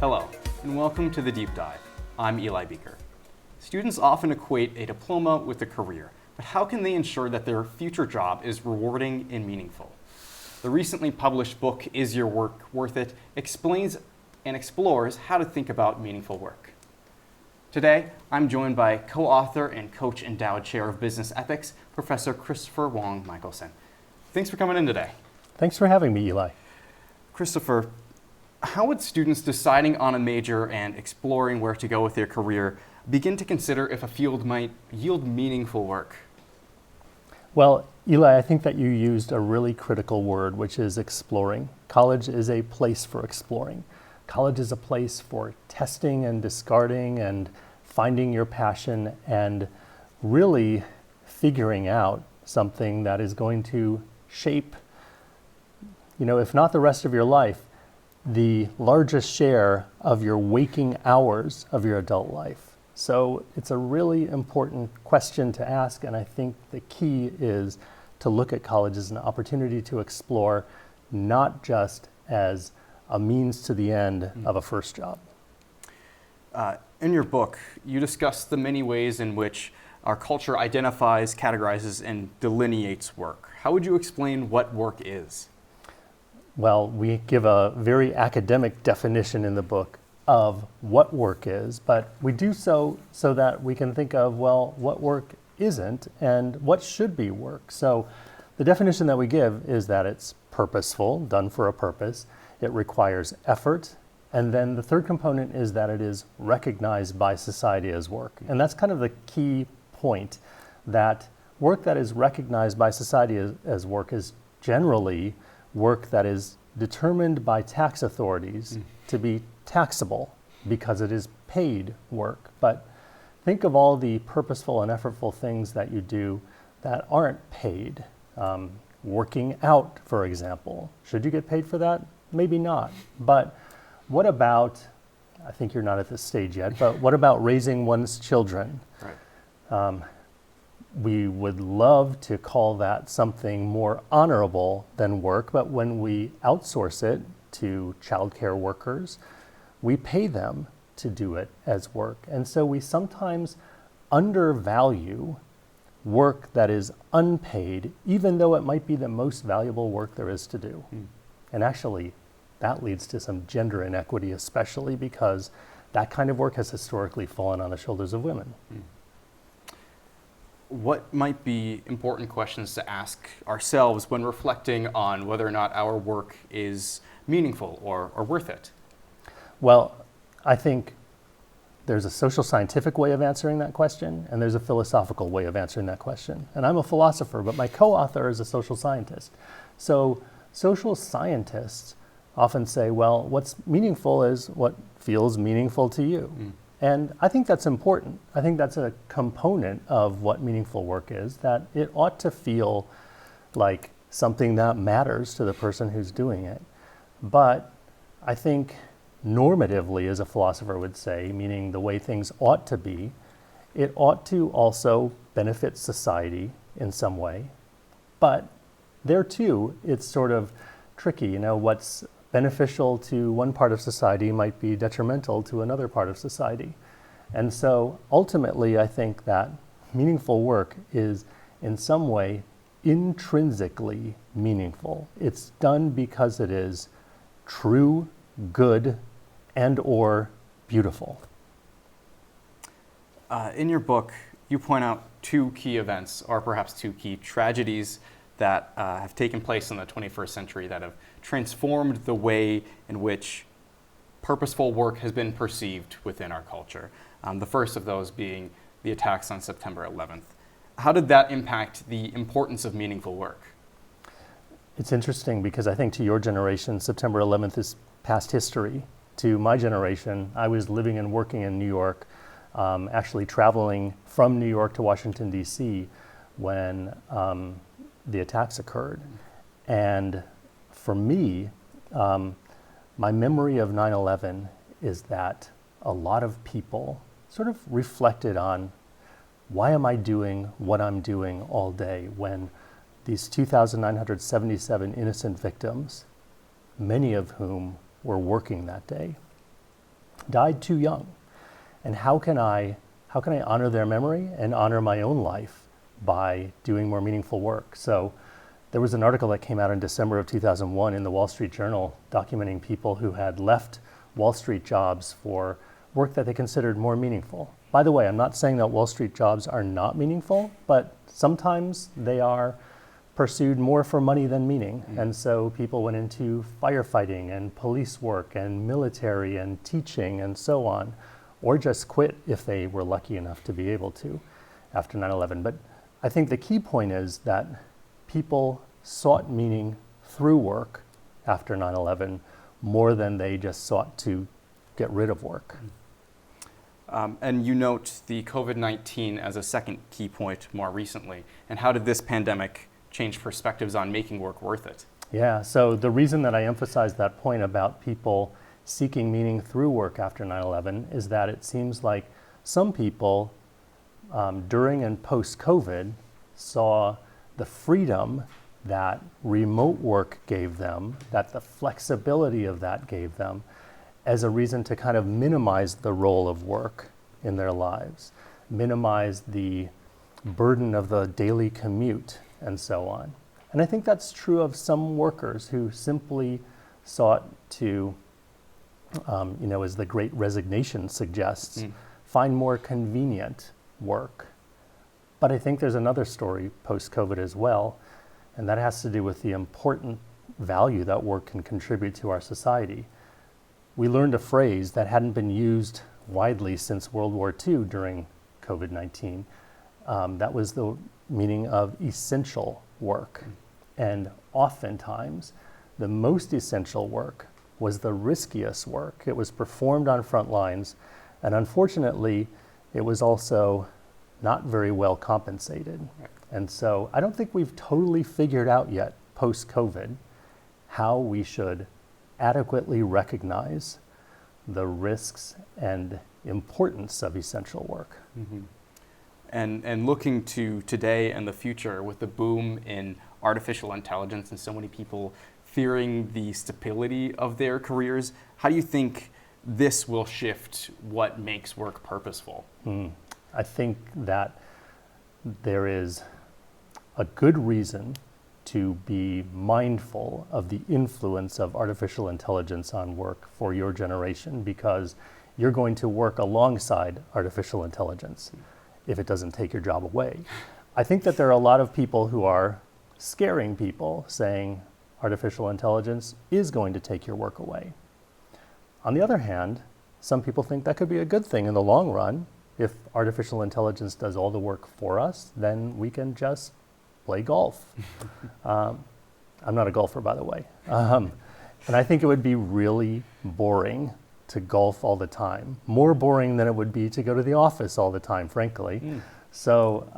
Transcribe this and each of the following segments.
Hello, and welcome to The Deep Dive. I'm Eli Bieker. Students often equate a diploma with a career, but how can they ensure that their future job is rewarding and meaningful? The recently published book, Is Your Work Worth It?, explains and explores how to think about meaningful work. Today, I'm joined by co-author and Coach Endowed Chair of Business Ethics, Professor Christopher Wong Michaelson. Thanks for coming in today. Thanks for having me, Eli. Christopher, how would students deciding on a major and exploring where to go with their career begin to consider if a field might yield meaningful work? Well, Eli, I think that you used a really critical word, which is exploring. College is a place for exploring. College is a place for testing and discarding and finding your passion and really figuring out something that is going to shape, if not the rest of your life, the largest share of your waking hours of your adult life. So it's a really important question to ask, and I think the key is to look at college as an opportunity to explore, not just as a means to the end of a first job. In your book, you discuss the many ways in which our culture identifies, categorizes, and delineates work. How would you explain what work is? Well, we give a very academic definition in the book of what work is, but we do so that we can think of, what work isn't and what should be work. So the definition that we give is that it's purposeful, done for a purpose, it requires effort, and then the third component is that it is recognized by society as work. And that's kind of the key point, that work that is recognized by society as work is generally work that is determined by tax authorities to be taxable because it is paid work. But think of all the purposeful and effortful things that you do that aren't paid. Working out, for example. Should you get paid for that? Maybe not. But what about, I think you're not at this stage yet, but what about raising one's children? Right. We would love to call that something more honorable than work, but when we outsource it to childcare workers, we pay them to do it as work. And so we sometimes undervalue work that is unpaid, even though it might be the most valuable work there is to do. And actually, that leads to some gender inequity, especially because that kind of work has historically fallen on the shoulders of women. What might be important questions to ask ourselves when reflecting on whether or not our work is meaningful or worth it? Well, I think there's a social scientific way of answering that question, and there's a philosophical way of answering that question. And I'm a philosopher, but my co-author is a social scientist. So social scientists often say, what's meaningful is what feels meaningful to you. And I think that's important. I think that's a component of what meaningful work is, that it ought to feel like something that matters to the person who's doing it. But I think normatively, as a philosopher would say, meaning the way things ought to be, it ought to also benefit society in some way. But there too, it's sort of tricky. What's beneficial to one part of society might be detrimental to another part of society. And so ultimately, I think that meaningful work is in some way intrinsically meaningful. It's done because it is true, good, and or beautiful. In your book, you point out two key events, or perhaps two key tragedies that have taken place in the 21st century that have transformed the way in which purposeful work has been perceived within our culture. The first of those being the attacks on September 11th. How did that impact the importance of meaningful work? It's interesting because I think to your generation, September 11th is past history. To my generation, I was living and working in New York, actually traveling from New York to Washington, D.C. when the attacks occurred. And for me, my memory of 9/11 is that a lot of people sort of reflected on, why am I doing what I'm doing all day when these 2,977 innocent victims, many of whom were working that day. died too young. And how can I honor their memory and honor my own life by doing more meaningful work? So there was an article that came out in December of 2001 in the Wall Street Journal documenting people who had left Wall Street jobs for work that they considered more meaningful. By the way, I'm not saying that Wall Street jobs are not meaningful, but sometimes they are pursued more for money than meaning. And so people went into firefighting and police work and military and teaching and so on, or just quit if they were lucky enough to be able to after 9/11. But I think the key point is that people sought meaning through work after 9/11 more than they just sought to get rid of work. And you note the COVID-19 as a second key point more recently. And how did this pandemic change perspectives on making work worth it? Yeah, so the reason that I emphasize that point about people seeking meaning through work after 9/11 is that it seems like some people during and post-COVID saw the freedom that remote work gave them, that the flexibility of that gave them, as a reason to kind of minimize the role of work in their lives, minimize the burden of the daily commute, and so on. And I think that's true of some workers who simply sought to, as the Great Resignation suggests, find more convenient work. But I think there's another story post-COVID as well, and that has to do with the important value that work can contribute to our society. We learned a phrase that hadn't been used widely since World War II during COVID-19. That was the meaning of essential work. And oftentimes, the most essential work was the riskiest work. It was performed on front lines, and unfortunately, it was also not very well compensated. Right. And so I don't think we've totally figured out yet, post-COVID, how we should adequately recognize the risks and importance of essential work. And looking to today and the future with the boom in artificial intelligence and so many people fearing the stability of their careers, how do you think this will shift what makes work purposeful? I think that there is a good reason to be mindful of the influence of artificial intelligence on work for your generation, because you're going to work alongside artificial intelligence if it doesn't take your job away. I think that there are a lot of people who are scaring people, saying artificial intelligence is going to take your work away. On the other hand, some people think that could be a good thing in the long run. If artificial intelligence does all the work for us, then we can just play golf. I'm not a golfer, by the way. And I think it would be really boring to golf all the time. More boring than it would be to go to the office all the time, frankly. So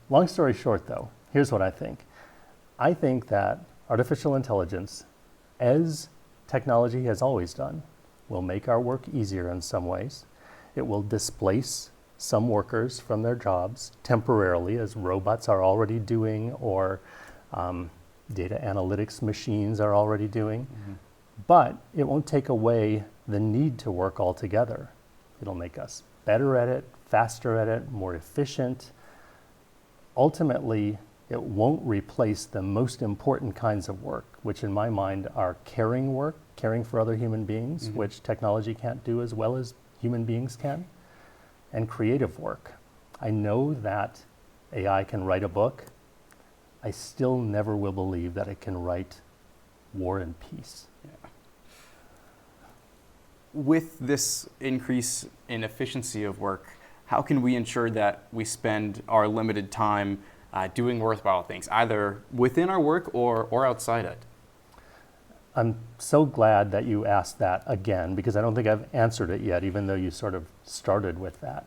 long story short, though, here's what I think. I think that artificial intelligence, as technology has always done, will make our work easier in some ways. It will displace some workers from their jobs temporarily, as robots are already doing, or data analytics machines are already doing. But it won't take away the need to work altogether. It'll make us better at it, faster at it, more efficient. Ultimately, it won't replace the most important kinds of work, which in my mind are caring work, caring for other human beings, which technology can't do as well as human beings can, and creative work. I know that AI can write a book. I still never will believe that it can write War and Peace. With this increase in efficiency of work, how can we ensure that we spend our limited time doing worthwhile things, either within our work or outside it? I'm so glad that you asked that again, because I don't think I've answered it yet, even though you sort of started with that.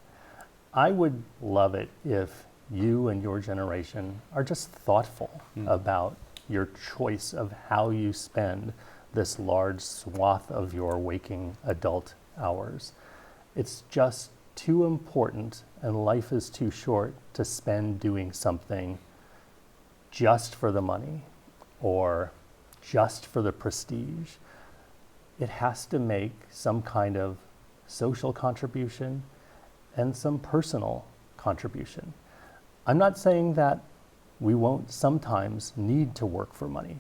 I would love it if you and your generation are just thoughtful about your choice of how you spend this large swath of your waking adult hours. It's just too important, and life is too short to spend doing something just for the money or just for the prestige. It has to make some kind of social contribution, and some personal contribution. I'm not saying that we won't sometimes need to work for money.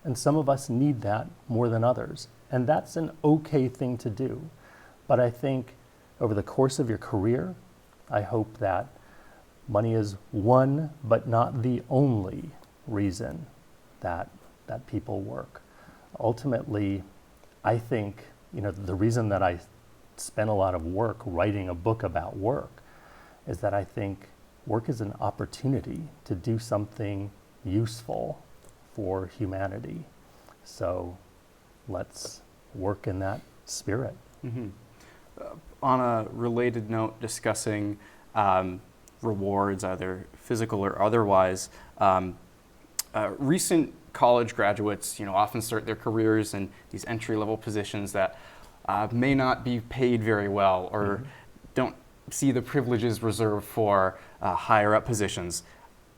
And some of us need that more than others. And that's an okay thing to do. But I think over the course of your career, I hope that money is one, but not the only reason that people work. Ultimately, I think, the reason that I spent a lot of work writing a book about work is that I think work is an opportunity to do something useful for humanity. So let's work in that spirit. On a related note, discussing rewards, either physical or otherwise, recent college graduates, often start their careers in these entry-level positions that may not be paid very well, or don't see the privileges reserved for higher up positions.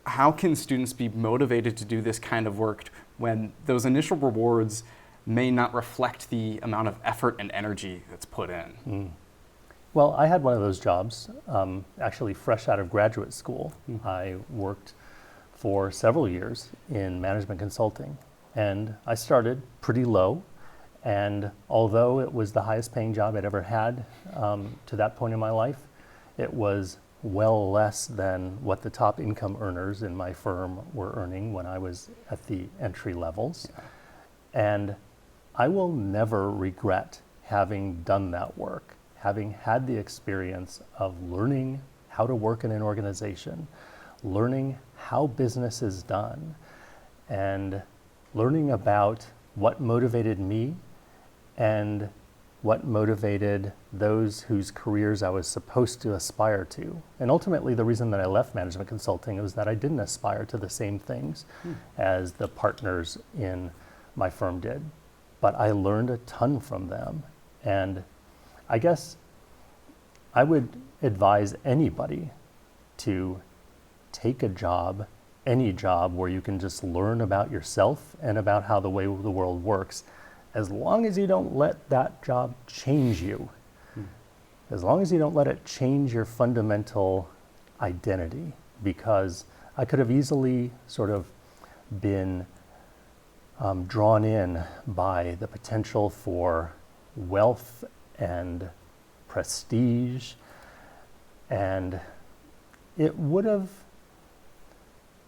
How can students be motivated to do this kind of work when those initial rewards may not reflect the amount of effort and energy that's put in? Well, I had one of those jobs, actually fresh out of graduate school. I worked for several years in management consulting, and I started pretty low. And although it was the highest paying job I'd ever had to that point in my life, it was well less than what the top income earners in my firm were earning when I was at the entry levels. And I will never regret having done that work, having had the experience of learning how to work in an organization, learning how business is done, and learning about what motivated me and what motivated those whose careers I was supposed to aspire to. And ultimately, the reason that I left management consulting was that I didn't aspire to the same things as the partners in my firm did. But I learned a ton from them. And I guess I would advise anybody to take a job, any job, where you can just learn about yourself and about how the way the world works, as long as you don't let that job change you. As long as you don't let it change your fundamental identity, because I could have easily sort of been drawn in by the potential for wealth and prestige, and it would have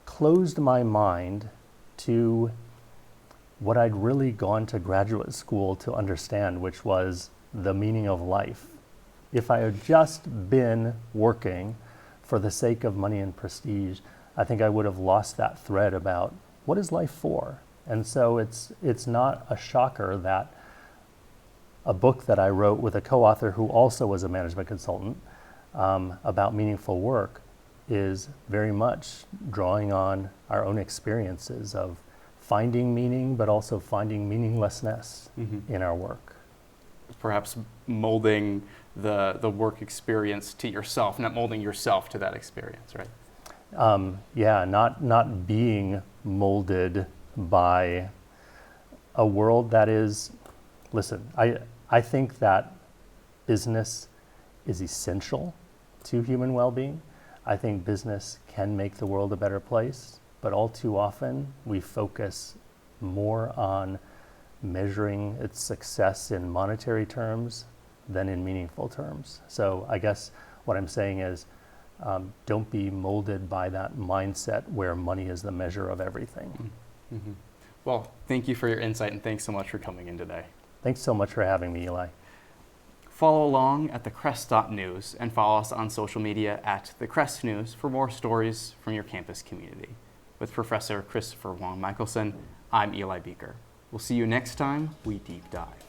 closed my mind to what I'd really gone to graduate school to understand, which was the meaning of life. If I had just been working for the sake of money and prestige, I think I would have lost that thread about what is life for? And so it's not a shocker that a book that I wrote with a co-author who also was a management consultant about meaningful work is very much drawing on our own experiences of finding meaning, but also finding meaninglessness in our work. Perhaps molding the work experience to yourself, not molding yourself to that experience, right? Not being molded by a world that is, listen, I think that business is essential to human well-being. I think business can make the world a better place, but all too often we focus more on measuring its success in monetary terms than in meaningful terms. So I guess what I'm saying is don't be molded by that mindset where money is the measure of everything. Well, thank you for your insight, and thanks so much for coming in today. Thanks so much for having me, Eli. Follow along at thecrest.news and follow us on social media at The Crest News for more stories from your campus community. With Professor Christopher Wong Michaelson, I'm Eli Bieker. We'll see you next time we deep dive.